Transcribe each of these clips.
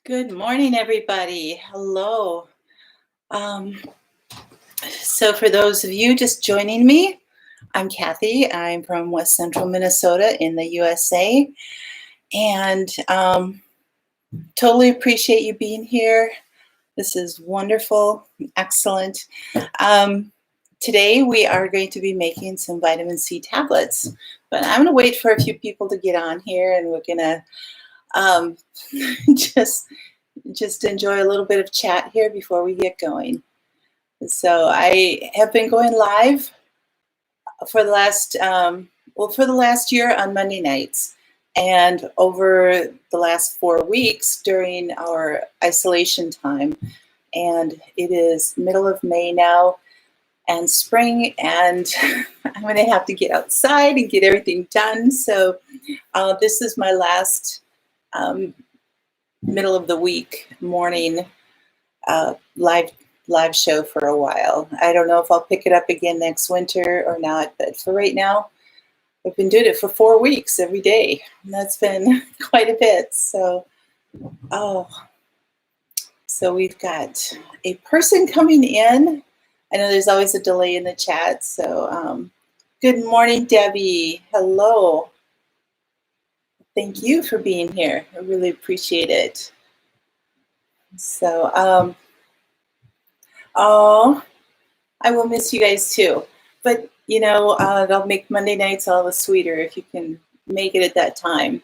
Good morning, everybody. Hello. Um, so, for those of you just joining me, I'm Kathy. I'm from West Central Minnesota in the USA, and totally appreciate you being here. This is wonderful, excellent. Um, Today, we are going to be making some vitamin C tablets, but I'm going to wait for a few people to get on here, and we're going to um, just enjoy a little bit of chat here before we get going. So I have been going live for the last year on Monday nights, and over the last 4 weeks during our isolation time. And it is middle of May now, and spring, and I'm going to have to get outside and get everything done. So this is my last middle of the week morning live show for a while. I don't know if I'll pick it up again next winter or not, but for right now, I've been doing it for 4 weeks every day, and that's been quite a bit. So we've got a person coming in. I know there's always a delay in the chat. So good morning, Debbie. Hello. Thank you for being here. I really appreciate it. So, I will miss you guys too. But, it'll make Monday nights all the sweeter if you can make it at that time.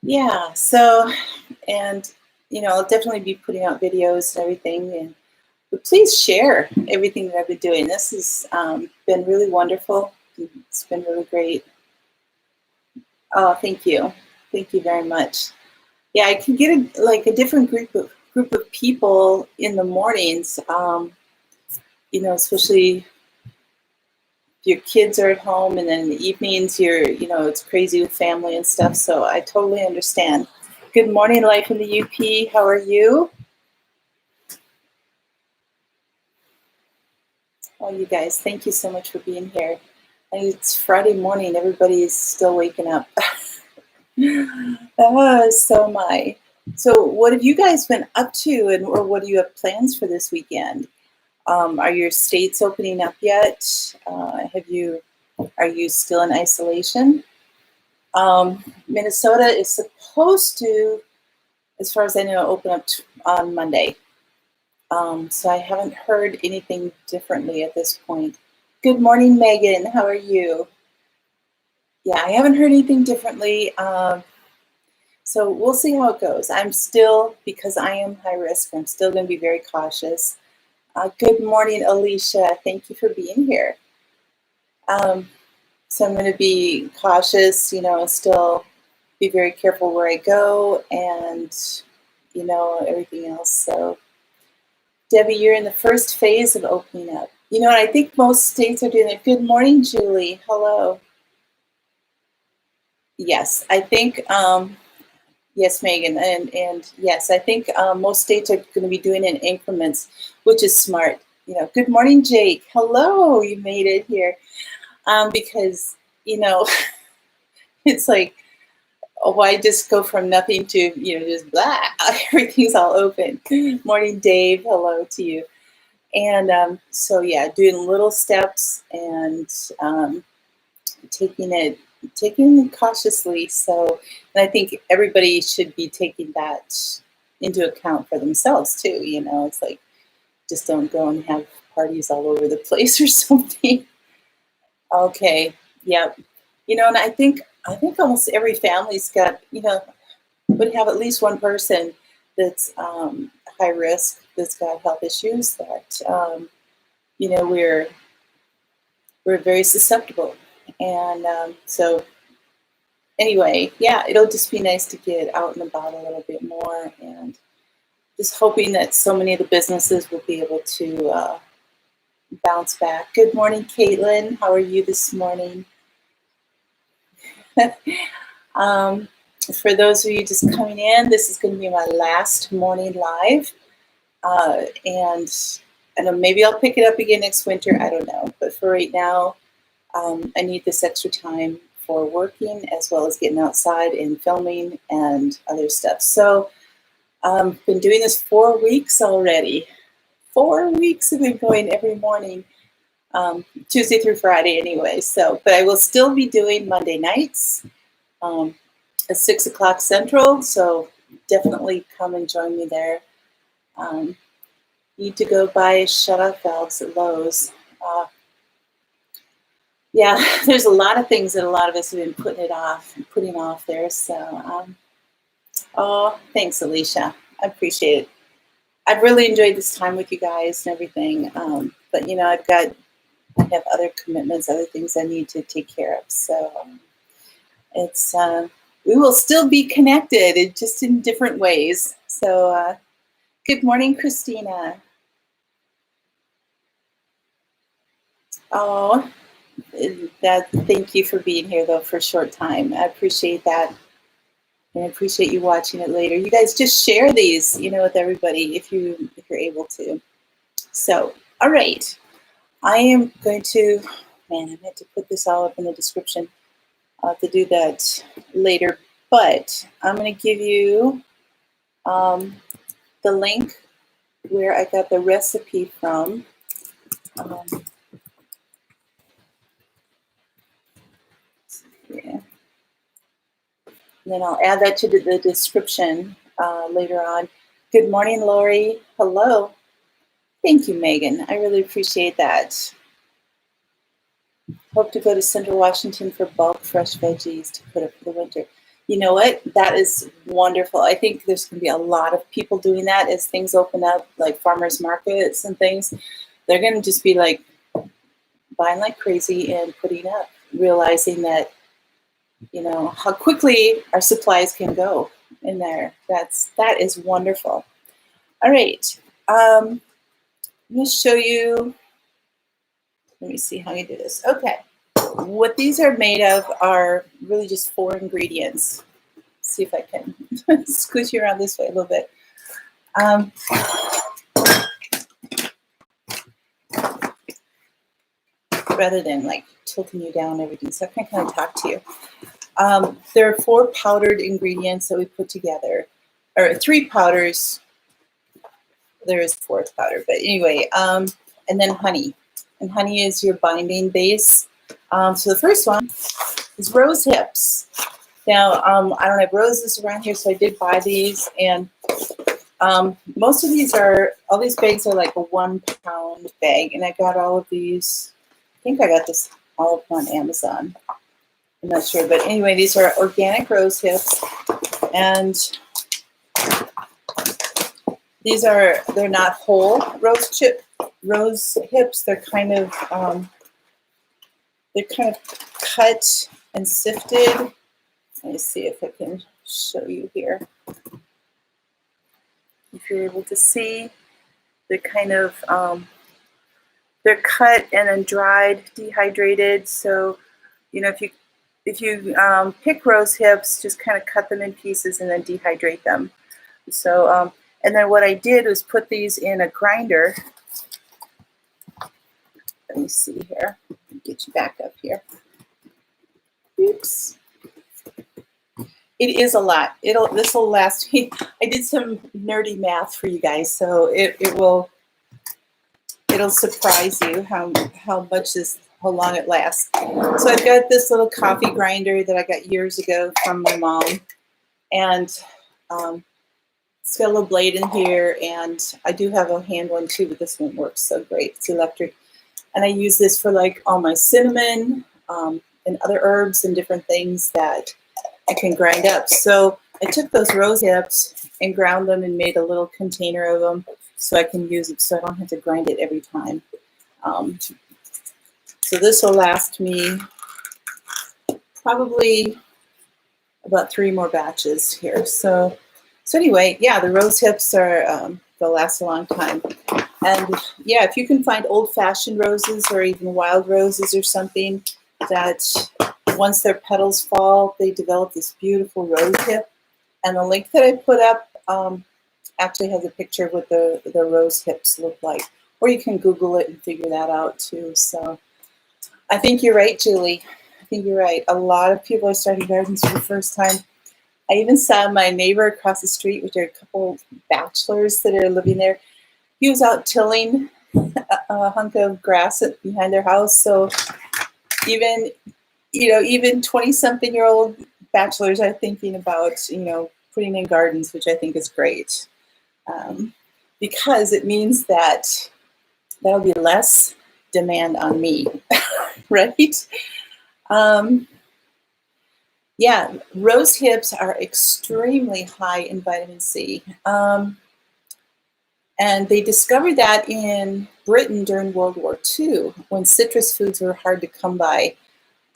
Yeah, so, and, I'll definitely be putting out videos and everything. But please share everything that I've been doing. This has been really wonderful. It's been really great. Oh, thank you. Thank you very much. Yeah, I can get a different group of people in the mornings, especially if your kids are at home, and then in the evenings it's crazy with family and stuff. So I totally understand. Good morning, Life in the UP. How are you? Oh, you guys, thank you so much for being here. And it's Friday morning. Everybody's still waking up. So am I. So what have you guys been up to, or what do you have plans for this weekend? Are your states opening up yet? Are you still in isolation? Minnesota is supposed to, as far as I know, open up on Monday. So I haven't heard anything differently at this point. Good morning, Megan. How are you? Yeah, I haven't heard anything differently. So we'll see how it goes. I'm still, because I am high risk, I'm still going to be very cautious. Good morning, Alicia. Thank you for being here. So I'm going to be cautious, still be very careful where I go, and, everything else. So, Debbie, you're in the first phase of opening up. And I think most states are doing it. Good morning, Julie. Hello. Yes, I think... Yes, Megan, and yes, I think most states are going to be doing it in increments, which is smart. Good morning, Jake. Hello, you made it here. Because it's like, why just go from nothing to just blah? Everything's all open. Morning, Dave. Hello to you. And so yeah, doing little steps and taking it cautiously. So, and I think everybody should be taking that into account for themselves too. It's like, just don't go and have parties all over the place or something. Okay. Yep. And I think almost every family's got, would have at least one person that's high risk, that's got health issues, that we're very susceptible. And so anyway, yeah, it'll just be nice to get out and about a little bit more, and just hoping that so many of the businesses will be able to bounce back. Good morning, Caitlin. How are you this morning? For those of you just coming in, this is going to be my last morning live. And I know maybe I'll pick it up again next winter. I don't know. But for right now, I need this extra time for working as well as getting outside and filming and other stuff. So been doing this 4 weeks already. 4 weeks I've been going every morning, Tuesday through Friday anyway. So, but I will still be doing Monday nights at 6 o'clock Central. So definitely come and join me there. Need to go buy shut-off valves at Lowe's. Yeah, there's a lot of things that a lot of us have been putting off there. So, oh, thanks, Alicia. I appreciate it. I've really enjoyed this time with you guys and everything. But you know, I have other commitments, other things I need to take care of. So it's we will still be connected, just in different ways. So good morning, Christina. Oh, thank you for being here though for a short time. I appreciate that. And I appreciate you watching it later. You guys just share these, you know, with everybody if you're able to. So, all right. I am going to, man, I meant to put this all up in the description. I'll have to do that later. But I'm going to give you the link where I got the recipe from. Yeah. And then I'll add that to the description later on. Good morning, Lori. Hello. Thank you, Megan. I really appreciate that. Hope to go to Central Washington for bulk fresh veggies to put up for the winter. You know what? That is wonderful. I think there's going to be a lot of people doing that as things open up, like farmers markets and things. They're going to just be like buying like crazy and putting up, realizing that, you know, how quickly our supplies can go in there. That is wonderful. All right. I'm going to show you. Let me see how you do this. Okay. What these are made of are really just 4 ingredients. Let's see if I can squish you around this way a little bit. Rather than like tilting you down and everything. So I can kind of talk to you. There are 4 powdered ingredients that we put together, or 3 powders. There is 4th powder, but anyway, and then honey. And honey is your binding base. So the first one is rose hips. Now, I don't have roses around here, so I did buy these. And most of these all these bags are like a 1 pound bag. And I got all of these, I think I got this all up on Amazon. I'm not sure, but anyway, these are organic rose hips. And they're not whole rose hips. They're kind of cut and sifted. Let me see if I can show you here. If you're able to see, they're kind of they're cut and then dried, dehydrated. So, you know, if you pick rose hips, just kind of cut them in pieces and then dehydrate them. So, and then what I did was put these in a grinder. Let me see here. Get you back up here. Oops. It is a lot. This will last me. I did some nerdy math for you guys, so it'll surprise you how long it lasts. So I've got this little coffee grinder that I got years ago from my mom, and it's got a little blade in here, and I do have a hand one too, but this one works so great. It's electric, and I use this for like all my cinnamon and other herbs and different things that I can grind up. So I took those rose hips and ground them and made a little container of them so I can use it so I don't have to grind it every time. So this will last me probably about 3 more batches here. So anyway, yeah, the rose hips they'll last a long time. And yeah, if you can find old-fashioned roses or even wild roses or something that once their petals fall, they develop this beautiful rose hip. And the link that I put up actually has a picture of what the rose hips look like. Or you can Google it and figure that out too. So I think you're right, Julie. think you're right. A lot of people are starting gardens for the first time. I even saw my neighbor across the street, which are a couple bachelors that are living there. He was out tilling a hunk of grass behind their house. So even, even 20-something-year-old bachelors are thinking about, putting in gardens, which I think is great. Because it means that there'll be less demand on me, right? Yeah, rose hips are extremely high in vitamin C. And they discovered that in Britain during World War II, when citrus foods were hard to come by.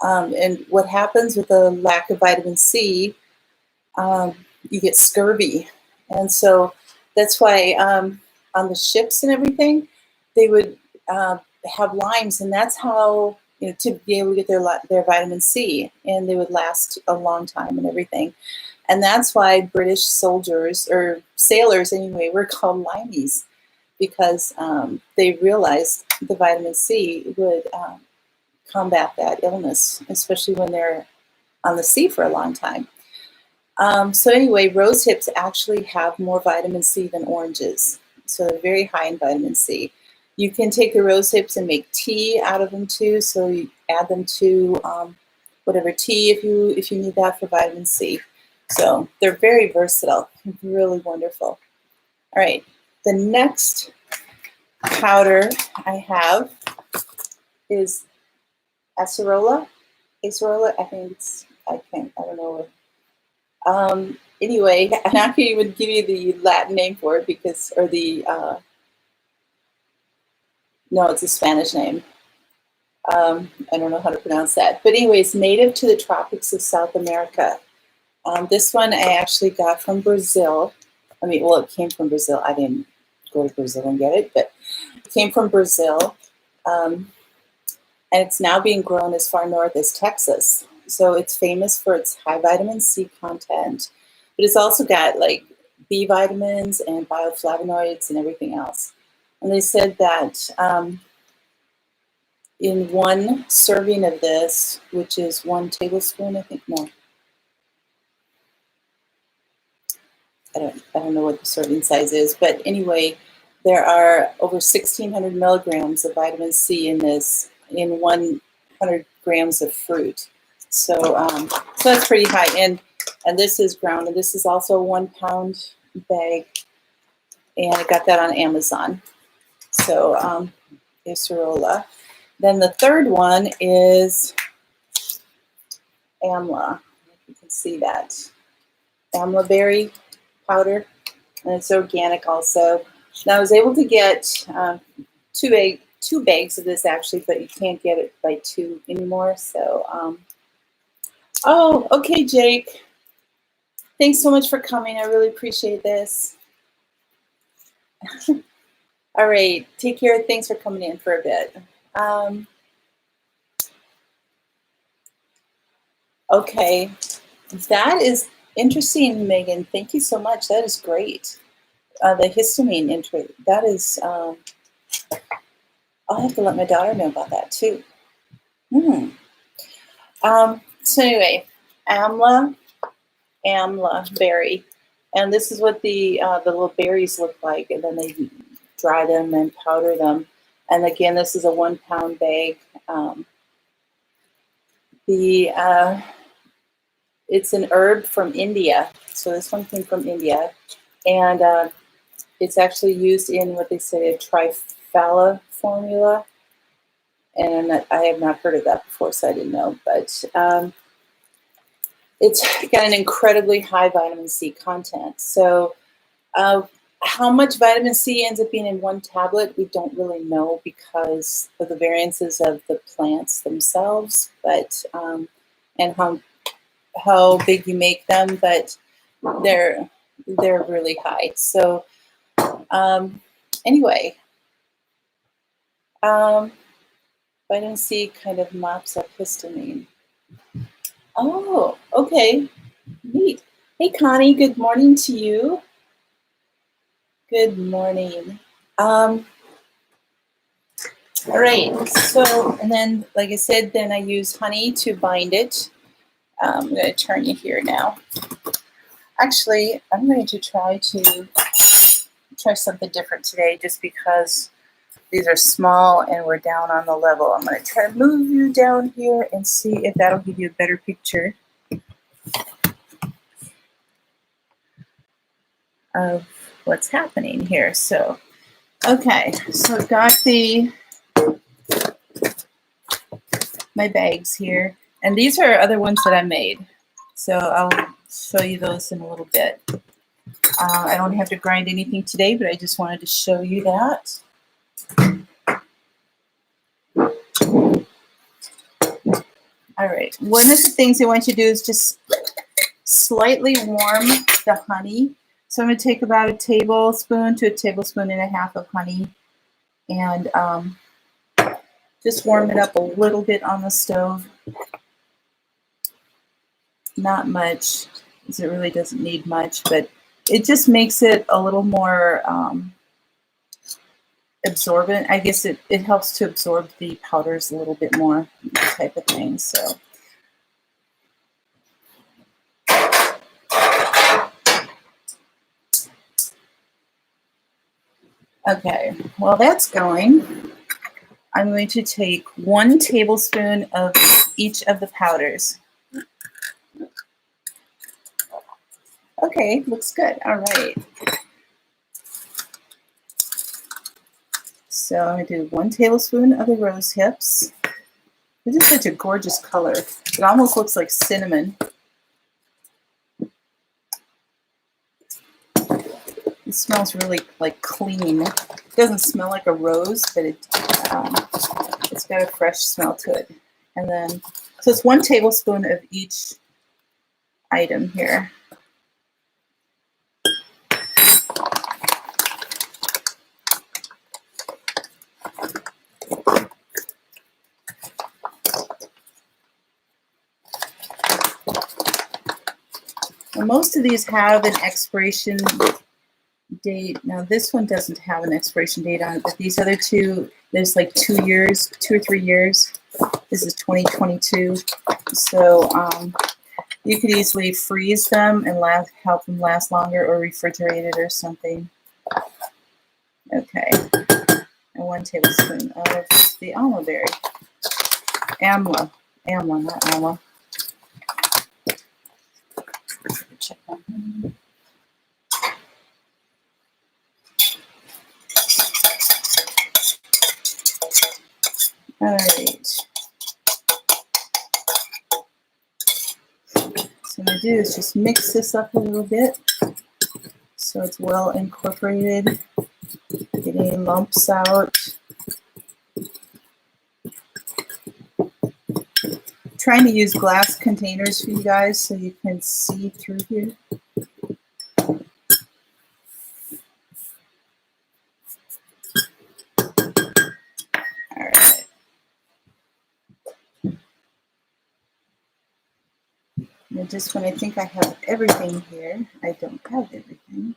And what happens with the lack of vitamin C, you get scurvy. And so that's why on the ships and everything, they would have limes, and that's how, to be able to get their vitamin C, and they would last a long time and everything. And that's why British soldiers, or sailors anyway, were called limeys, because they realized the vitamin C would combat that illness, especially when they're on the sea for a long time. So anyway, rose hips actually have more vitamin C than oranges. So they're very high in vitamin C. You can take the rose hips and make tea out of them too. So you add them to whatever tea if you need that for vitamin C. So they're very versatile, really wonderful. All right, the next powder I have is acerola. Acerola, I think I don't know. Anyway, I'm not going to even give you the Latin name for it no, it's a Spanish name. I don't know how to pronounce that. But anyways, native to the tropics of South America. This one I actually got from Brazil. It came from Brazil. I didn't go to Brazil and get it, but it came from Brazil. And it's now being grown as far north as Texas. So it's famous for its high vitamin C content. But it's also got like B vitamins and bioflavonoids and everything else. And they said that in one serving of this, which is 1 tablespoon, I think, no. I don't know what the serving size is, but anyway, there are over 1,600 milligrams of vitamin C in this, in 100 grams of fruit. So, so that's pretty high. And this is ground, and this is also a 1 pound bag, and I got that on Amazon. So, acerola. Then the third one is amla. You can see that. Amla berry powder, and it's organic also. Now I was able to get two bags of this actually, but you can't get it by 2 anymore. So, oh, okay, Jake. Thanks so much for coming. I really appreciate this. All right, take care. Thanks for coming in for a bit. Okay, that is interesting, Megan. Thank you so much. That is great. The histamine intro, that is, I'll have to let my daughter know about that too. So anyway, amla berry, and this is what the little berries look like, and then they dry them and powder them. And again, this is a 1 pound bag. It's an herb from India, so this one came from India, and it's actually used in what they say a trifala formula, and I have not heard of that before, so I didn't know, but it's got an incredibly high vitamin C content. So how much vitamin C ends up being in one tablet, we don't really know because of the variances of the plants themselves, but and how big you make them, but they're really high. So anyway, vitamin C kind of mops up histamine. Oh, okay, neat. Hey, Connie, good morning to you. Good morning. All right, so, and then, like I said, then I use honey to bind it. I'm going to turn you here now. Actually, I'm going to try something different today just because these are small and we're down on the level. I'm going to try to move you down here and see if that'll give you a better picture of what's happening here. So, okay, so I've got my bags here, and these are other ones that I made. So I'll show you those in a little bit. I don't have to grind anything today, but I just wanted to show you that. All right, one of the things I want you to do is just slightly warm the honey. So I'm going to take about a tablespoon to a tablespoon and a half of honey and just warm it up a little bit on the stove. Not much, because it really doesn't need much, but it just makes it a little more absorbent. I guess it helps to absorb the powders a little bit more, that type of thing. So okay, while that's going, I'm going to take 1 tablespoon of each of the powders. Okay, looks good. All right. So I'm going to do 1 tablespoon of the rose hips. This is such a gorgeous color. It almost looks like cinnamon. It smells really like clean. It doesn't smell like a rose, but it's got a fresh smell to it. And then, so it's 1 tablespoon of each item here. Well, most of these have an expiration date. Now this one doesn't have an expiration date on it, but these other two, there's like 2 years, 2 or 3 years. This is 2022. So you could easily freeze them and help them last longer, or refrigerate it or something. Okay. And 1 tablespoon of the almond berry. Amla, not alma. Check that. All right. So what I'm going to do is just mix this up a little bit so it's well incorporated. Get any lumps out. Trying to use glass containers for you guys so you can see through here. All right. And just when I think I have everything here, I don't have everything.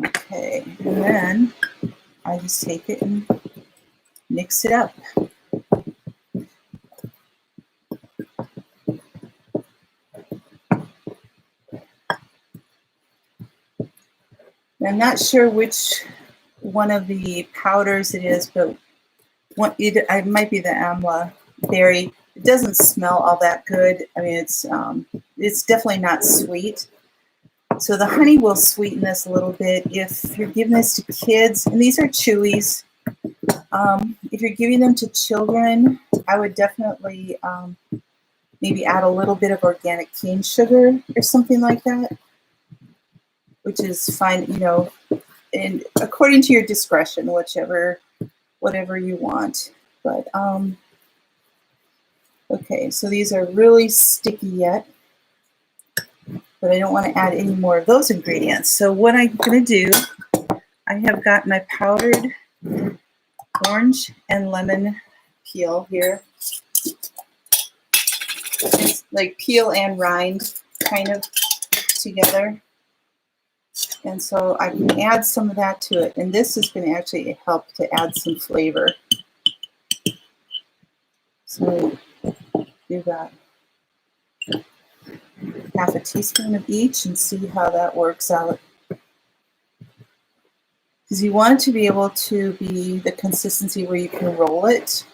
Okay, and then I just take it and mix it up. I'm not sure which one of the powders it is, but it might be the amla berry. It doesn't smell all that good. I mean, it's definitely not sweet. So the honey will sweeten this a little bit. If you're giving this to kids, and these are chewies, if you're giving them to children, I would definitely maybe add a little bit of organic cane sugar or something like that, which is fine, you know, and according to your discretion, whatever you want. But okay, so these are really sticky yet, but I don't want to add any more of those ingredients. So what I'm going to do, I have got my powdered orange and lemon peel here. It's like peel and rind kind of together. And so I can add some of that to it. And this is going to actually help to add some flavor. So do that. Half a teaspoon of each and see how that works out. Because you want it to be able to be the consistency where you can roll it.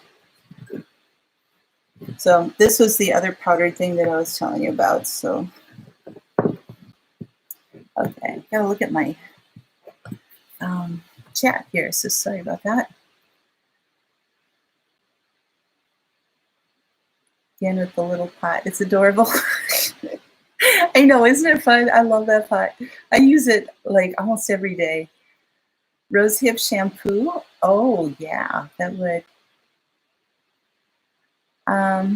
So this was the other powdered thing that I was telling you about. So, okay, gotta look at my chat here. So sorry about that. Again with the little pot. It's adorable. I know, isn't it fun? I love that pot. I use it like almost every day. Rosehip shampoo. Oh yeah, that would. A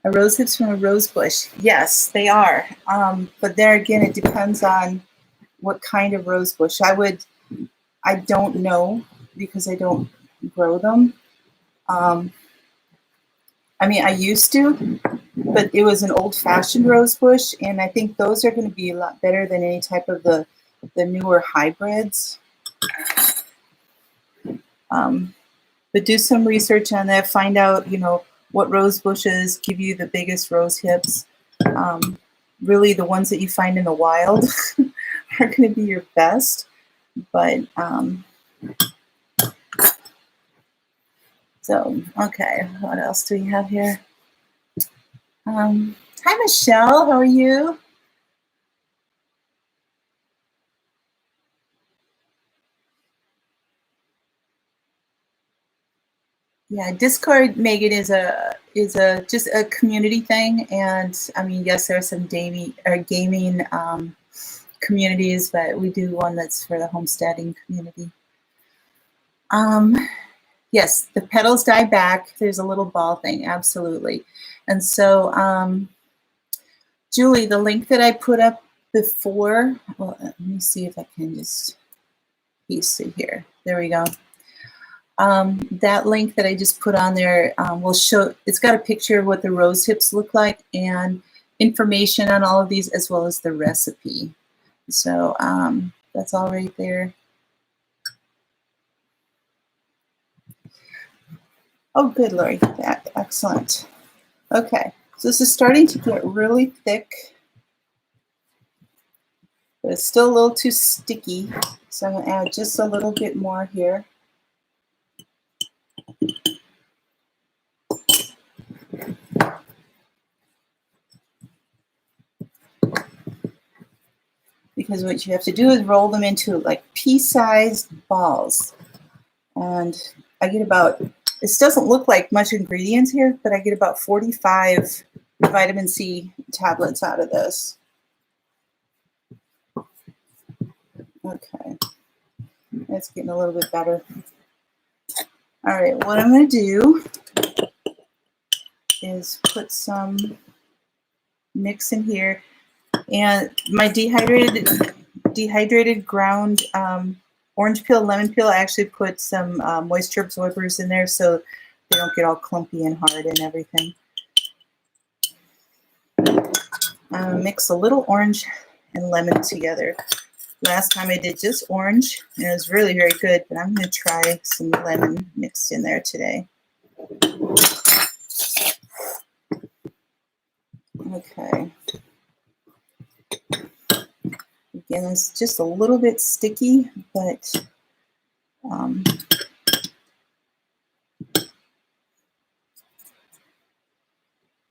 rose hips from a rose bush. Yes, they are. But there again, it depends on what kind of rose bush. I don't know because I don't grow them. I mean, I used to, but it was an old-fashioned rose bush, and I think those are going to be a lot better than any type of the newer hybrids. But do some research on that. Find out, you know, what rose bushes give you the biggest rose hips. Really, the ones that you find in the wild are going to be your best. But so, okay, what else do we have here? Hi, Michelle. How are you? Yeah, Discord, Megan, is just a community thing, and I mean, yes, there are some gaming communities, but we do one that's for the homesteading community. Yes, the petals die back. There's a little ball thing, absolutely. And so, Julie, the link that I put up before, well, let me see if I can just paste it here. There we go. That link that I just put on there will show, it's got a picture of what the rose hips look like and information on all of these as well as the recipe. So that's all right there. Oh, good, Lori. Excellent. Okay, so this is starting to get really thick, but it's still a little too sticky. So I'm going to add just a little bit more here. Because what you have to do is roll them into like pea-sized balls. And I get about, this doesn't look like much ingredients here, but I get about 45 vitamin C tablets out of this. Okay, that's getting a little bit better. All right, what I'm going to do is put some mix in here. And my dehydrated ground orange peel, lemon peel, I actually put some moisture absorbers in there so they don't get all clumpy and hard and everything. Mix a little orange and lemon together. Last time I did just orange, and it was really very good, but I'm going to try some lemon mixed in there today. Okay. Again, it's just a little bit sticky, but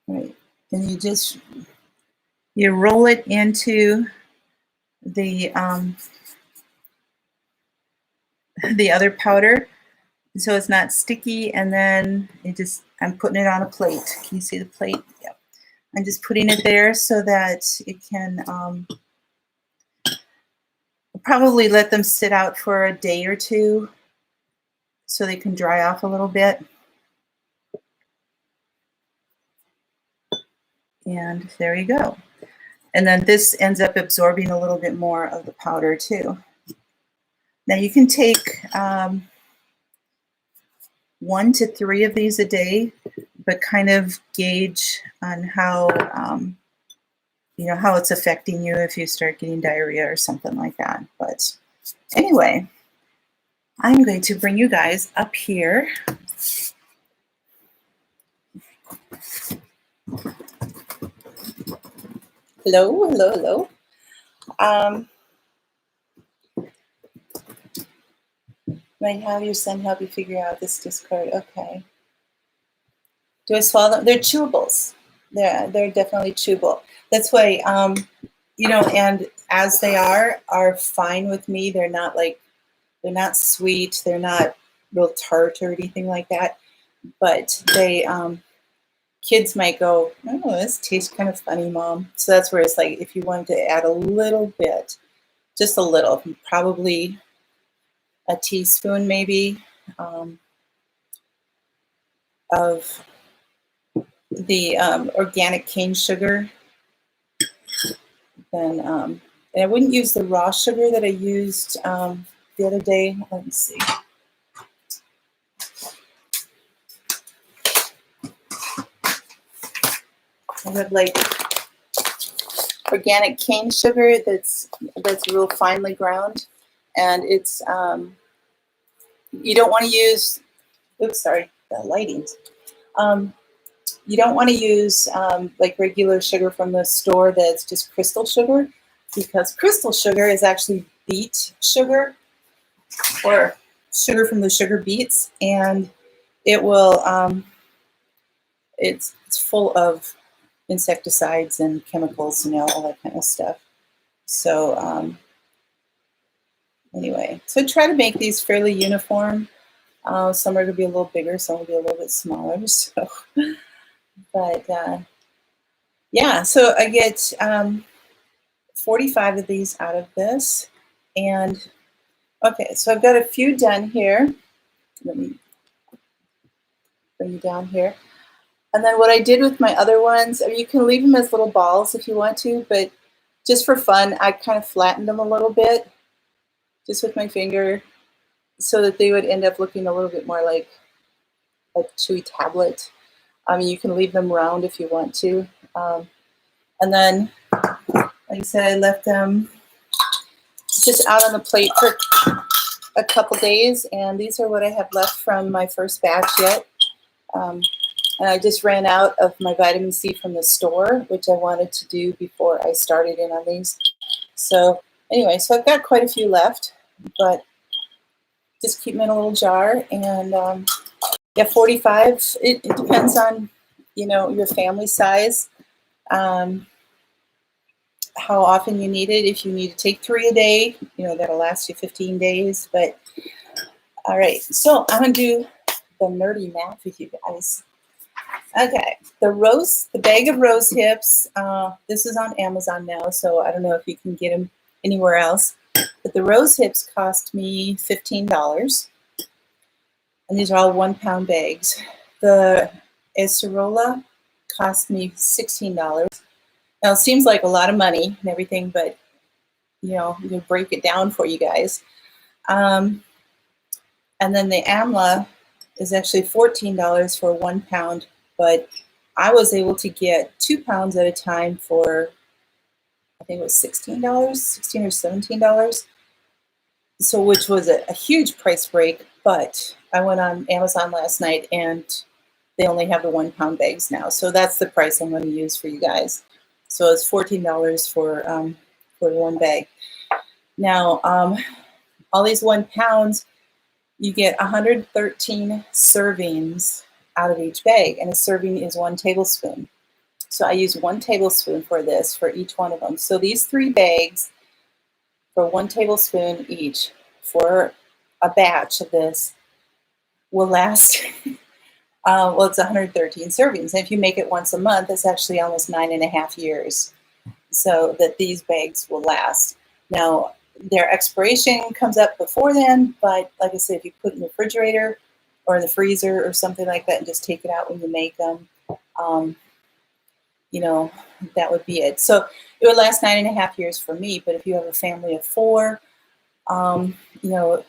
right. And you roll it into the other powder, so it's not sticky, and then I'm putting it on a plate. Can you see the plate? Yep. I'm just putting it there so that it can probably let them sit out for a day or two so they can dry off a little bit. And there you go. And then this ends up absorbing a little bit more of the powder too. Now you can take 1 to 3 of these a day, but kind of gauge on how, how it's affecting you if you start getting diarrhea or something like that. But anyway, I'm going to bring you guys up here. Hello, hello, hello. Might have your son help you figure out this discard. Okay. Do I swallow them? They're chewables. They're definitely chewable. That's why, and as they are fine with me. They're not sweet. They're not real tart or anything like that. But they, kids might go, oh, this tastes kind of funny, Mom. So that's where it's like, if you wanted to add a little bit, just a little, probably a teaspoon maybe of the organic cane sugar. Then, and I wouldn't use the raw sugar that I used the other day. Let me see. I have like organic cane sugar that's real finely ground, and it's you don't want to use. Oops, sorry, the lighting's. You don't want to use like regular sugar from the store that's just crystal sugar, because crystal sugar is actually beet sugar or sugar from the sugar beets, and it will it's full of insecticides and chemicals and all that kind of stuff. So anyway, so try to make these fairly uniform. Some are going to be a little bigger, some will be a little bit smaller. So, but yeah, so I get 45 of these out of this. And okay, so I've got a few done here. Let me bring you down here. And then what I did with my other ones, I mean, you can leave them as little balls if you want to, but just for fun, I kind of flattened them a little bit just with my finger so that they would end up looking a little bit more like a chewy tablet. I mean, you can leave them round if you want to. And then, like I said, I left them just out on the plate for a couple days, and these are what I have left from my first batch yet. And I just ran out of my vitamin C from the store, which I wanted to do before I started in on these. So anyway, so I've got quite a few left, but just keep them in a little jar. And yeah, 45, it depends on, your family size, how often you need it. If you need to take 3 a day, that'll last you 15 days. But all right, so I'm going to do the nerdy math with you guys. Okay, the bag of rose hips, this is on Amazon now, so I don't know if you can get them anywhere else. But the rose hips cost me $15, and these are all 1 pound bags. The acerola cost me $16. Now it seems like a lot of money and everything, but I'm gonna break it down for you guys. And then the amla is actually $14 for 1 pound, but I was able to get 2 pounds at a time for, I think it was $16, $16 or $17. So which was a huge price break, but I went on Amazon last night and they only have the 1 pound bags now. So that's the price I'm going to use for you guys. So it's $14 for one bag. Now, all these 1 pounds, you get 113 servings out of each bag, and a serving is 1 tablespoon. So I use 1 tablespoon for this for each one of them. So these 3 bags for 1 tablespoon each for a batch of this will last, well, it's 113 servings. And if you make it once a month, it's actually almost 9.5 years. So that these bags will last. Now, their expiration comes up before then, but like I said, if you put it in the refrigerator or in the freezer or something like that and just take it out when you make them, you know, that would be it. So it would last 9.5 years for me. But if you have a family of four, you know,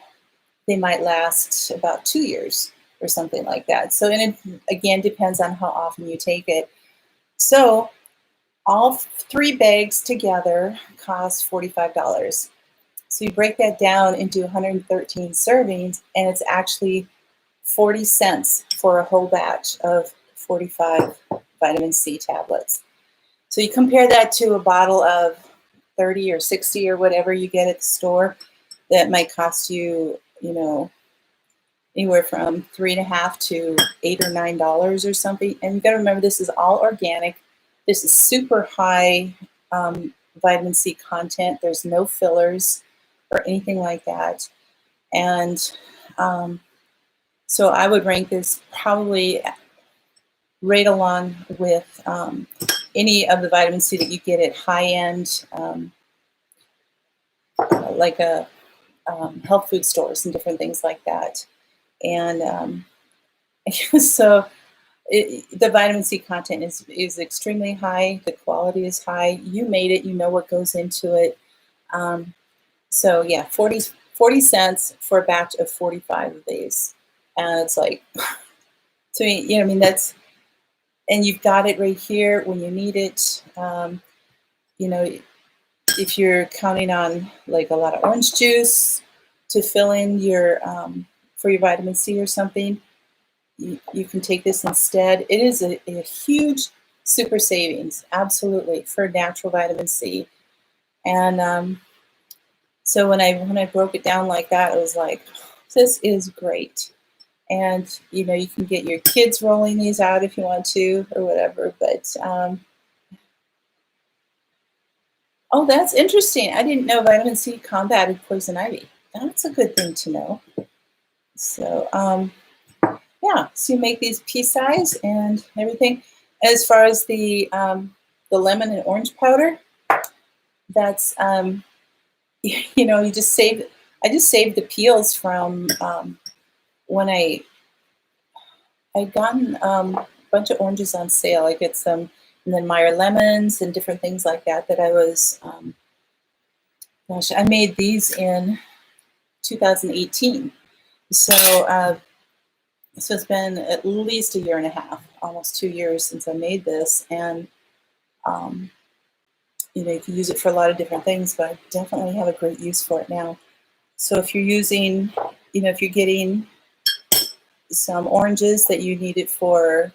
they might last about 2 years or something like that. So, and it again depends on how often you take it. So, all three bags together cost $45. So, you break that down into 113 servings, and it's actually 40 cents for a whole batch of 45 vitamin C tablets. So, you compare that to a bottle of 30 or 60 or whatever you get at the store, that might cost you, you know, anywhere from $3.50 to $8 or $9 or something. And you got to remember, this is all organic. This is super high vitamin C content. There's no fillers or anything like that. And so I would rank this probably right along with any of the vitamin C that you get at high-end, like a health food stores and different things like that. And so the vitamin C content is extremely high. The quality is high. You made it. You know what goes into it. So yeah, 40 cents for a batch of 45 of these. And it's like, to me, you know, I mean, that's, and you've got it right here when you need it. You know, if you're counting on like a lot of orange juice to fill in your, for your vitamin C or something, you can take this instead. It is a huge super savings, absolutely, for natural vitamin C. And so when I broke it down like that, it was like, this is great. And you know, you can get your kids rolling these out if you want to or whatever. But oh, that's interesting. I didn't know vitamin C combated poison ivy. That's a good thing to know. So yeah, so you make these pea size and everything. As far as the lemon and orange powder, that's you know, you just save. I just saved the peels from when I'd gotten a bunch of oranges on sale. I get some, and then Meyer lemons and different things like that. That I was, gosh, I made these in 2018. So so it's been at least a year and a half, almost 2 years since I made this, and you know, you can use it for a lot of different things, but I definitely have a great use for it now. So if you're using, you know, if you're getting some oranges that you need it for,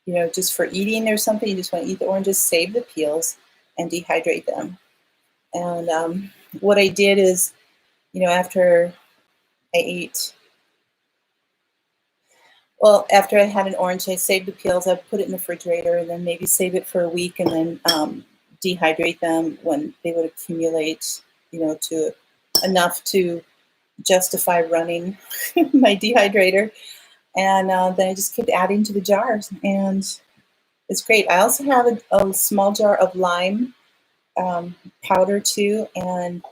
you know, just for eating or something, you just want to eat the oranges, save the peels and dehydrate them. And what I did is, you know, after I ate, well, after I had an orange, I saved the peels, I put it in the refrigerator, and then maybe save it for a week, and then dehydrate them when they would accumulate, you know, to enough to justify running my dehydrator. And then I just kept adding to the jars, and it's great. I also have a small jar of lime powder too, and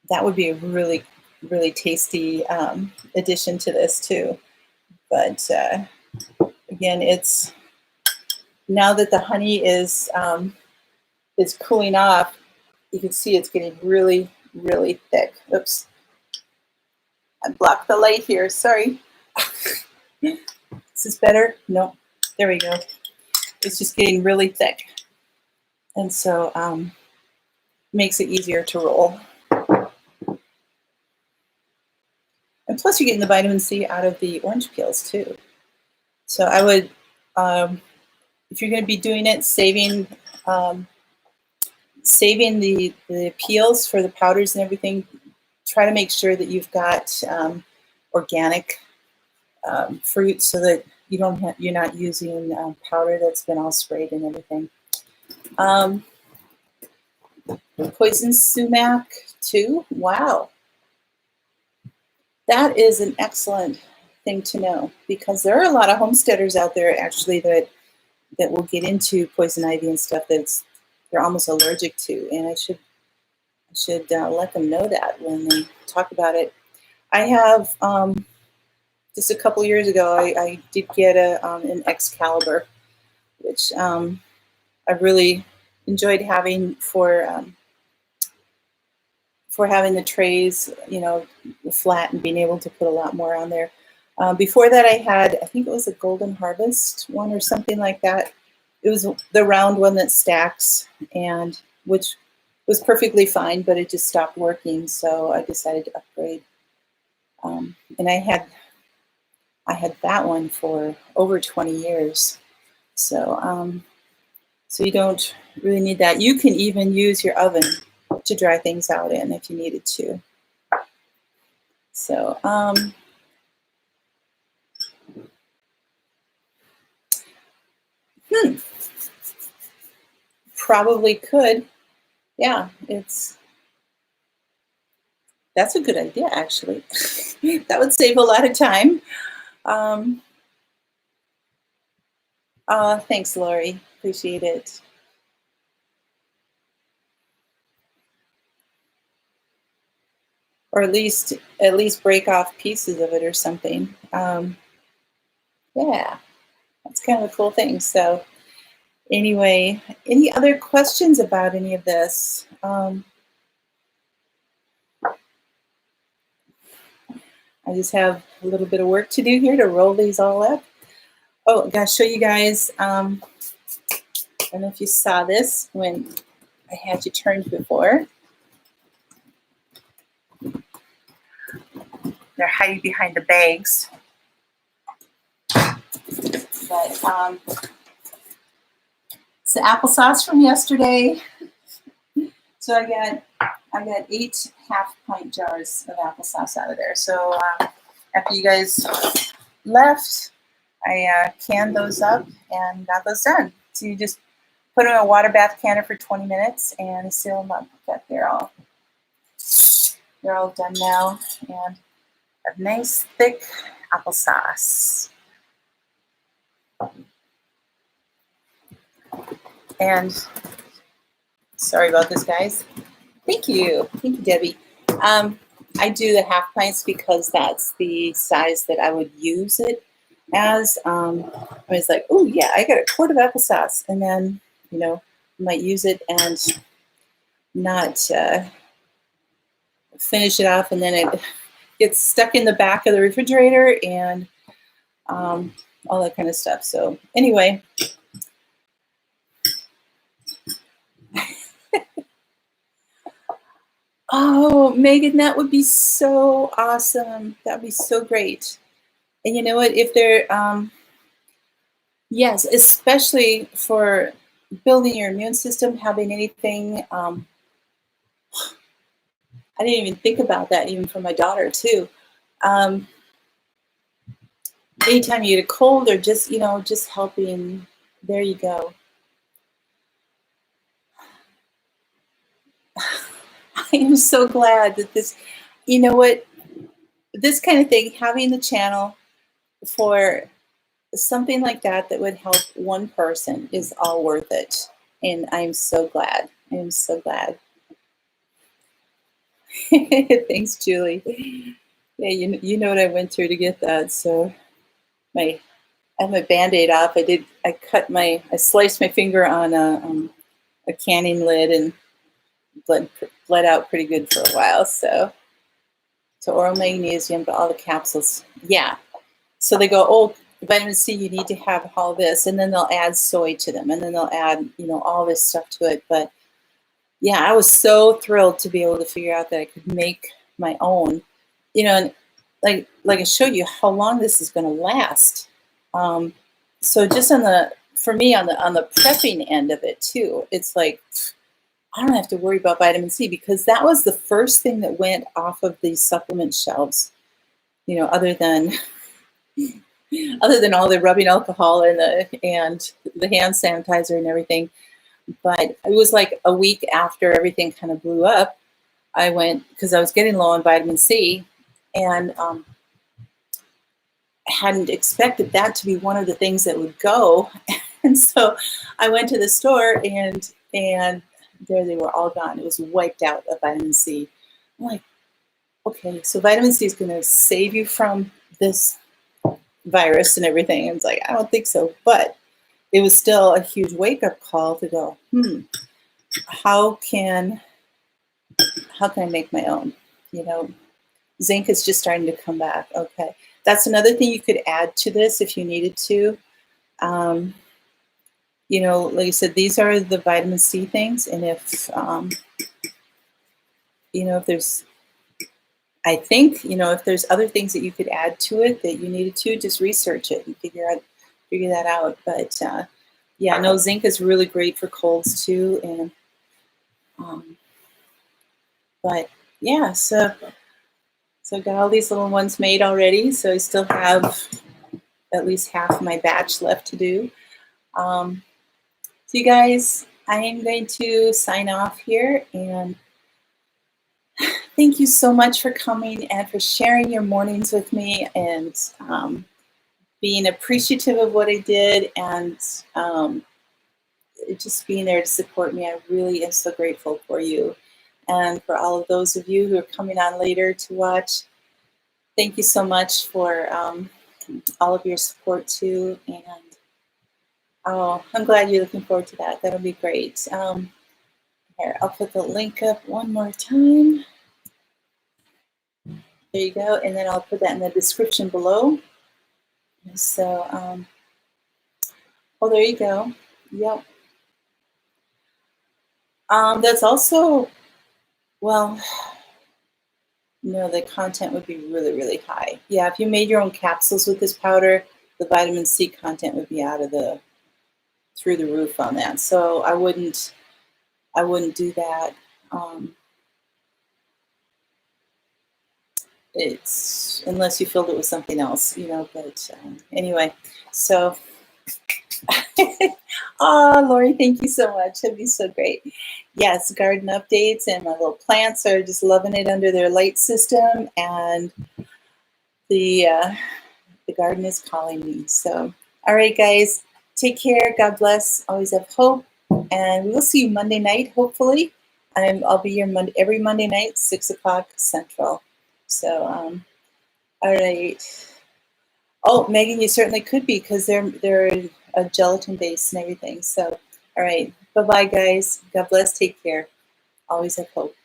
that would be a really, really tasty addition to this too. But again, it's now that the honey is cooling off, you can see it's getting really, really thick. Oops, I blocked the light here. Sorry. Is this better? No. There we go. It's just getting really thick, and so makes it easier to roll. And plus, you're getting the vitamin C out of the orange peels too. So I would, if you're going to be doing it, saving the peels for the powders and everything. Try to make sure that you've got organic fruit, so that you're not using powder that's been all sprayed and everything. Poison sumac too. Wow. That is an excellent thing to know, because there are a lot of homesteaders out there actually that will get into poison ivy and stuff that they're almost allergic to, and I should let them know that when they talk about it. I have just a couple years ago, I did get an Excalibur, which I really enjoyed having for having the trays, flat and being able to put a lot more on there. Before that, I think it was a Golden Harvest one or something like that. It was the round one that stacks, and which was perfectly fine, but it just stopped working, so I decided to upgrade. And I had that one for over 20 years. So you don't really need that. You can even use your oven to dry things out in if you needed to. So probably could. Yeah, that's a good idea, actually. That would save a lot of time. Thanks, Lori. Appreciate it. Or at least break off pieces of it or something. Yeah, that's kind of a cool thing. So anyway, any other questions about any of this? I just have a little bit of work to do here to roll these all up. Oh, I'm going to show you guys. I don't know if you saw this when I had you turned before. They're hiding behind the bags. But it's the applesauce from yesterday. So I got 8 half-pint jars of applesauce out of there. So after you guys left, I canned those up and got those done. So you just put them in a water bath canner for 20 minutes and seal them up. But they're all done now, and a nice thick applesauce. And sorry about this, guys. Thank you, Debbie. I do the half pints because that's the size that I would use it as. I was like, oh yeah, I got a quart of applesauce, and then might use it and not finish it off, and then it gets stuck in the back of the refrigerator and all that kind of stuff. So anyway. Oh, Megan, that would be so awesome. That would be so great. And you know what? If they're, yes, especially for building your immune system, having anything, I didn't even think about that, even for my daughter too. Anytime you get a cold or just, just helping, there you go. I am so glad that this, you know what, this kind of thing, having the channel for something like that would help one person is all worth it. And I'm so glad. I am so glad. Thanks, Julie. Yeah, you know what I went through to get that. So I have my Band-Aid off. I sliced my finger on a canning lid and bled out pretty good for a while. So oral magnesium, but all the capsules. Yeah. So they go, oh, vitamin C, you need to have all this, and then they'll add soy to them, and then they'll add, all this stuff to it. But yeah, I was so thrilled to be able to figure out that I could make my own, and like I showed you how long this is going to last. So just for me on the prepping end of it too, it's like I don't have to worry about vitamin C, because that was the first thing that went off of the supplement shelves, other than all the rubbing alcohol and the hand sanitizer and everything. But it was like a week after everything kind of blew up, I went, because I was getting low on vitamin C, and hadn't expected that to be one of the things that would go. And so I went to the store, and there they were all gone. It was wiped out of vitamin C. I'm like, okay, so vitamin C is going to save you from this virus and everything. And it's like, I don't think so. But it was still a huge wake-up call to go, how can I make my own? You know, zinc is just starting to come back. Okay. That's another thing you could add to this if you needed to. You know, like I said, these are the vitamin C things. And if, you know, if there's, I think, you know, if there's other things that you could add to it that you needed to, just research it and figure that out. But yeah, no, zinc is really great for colds too. And but yeah, so I got all these little ones made already. So I still have at least half my batch left to do. So you guys, I am going to sign off here, and thank you so much for coming and for sharing your mornings with me, and being appreciative of what I did, and just being there to support me. I really am so grateful for you. And for all of those of you who are coming on later to watch, thank you so much for all of your support too. And oh, I'm glad you're looking forward to that. That'll be great. Here, I'll put the link up one more time. There you go. And then I'll put that in the description below. So, oh, there you go. Yep. That's also, well, no, the content would be really, really high. Yeah, if you made your own capsules with this powder, the vitamin C content would be through the roof on that. So I wouldn't do that. It's unless you filled it with something else, you know. But anyway, so oh, Lori, thank you so much. That'd be so great. Yes, garden updates, and my little plants are just loving it under their light system, and the garden is calling me. So, all right, guys, take care. God bless. Always have hope, and we will see you Monday night, hopefully. I'll be here every Monday night, 6 o'clock Central. So, all right. Oh, Megan, you certainly could be, because they're a gelatin base and everything. So, all right. Bye-bye, guys. God bless. Take care. Always have hope.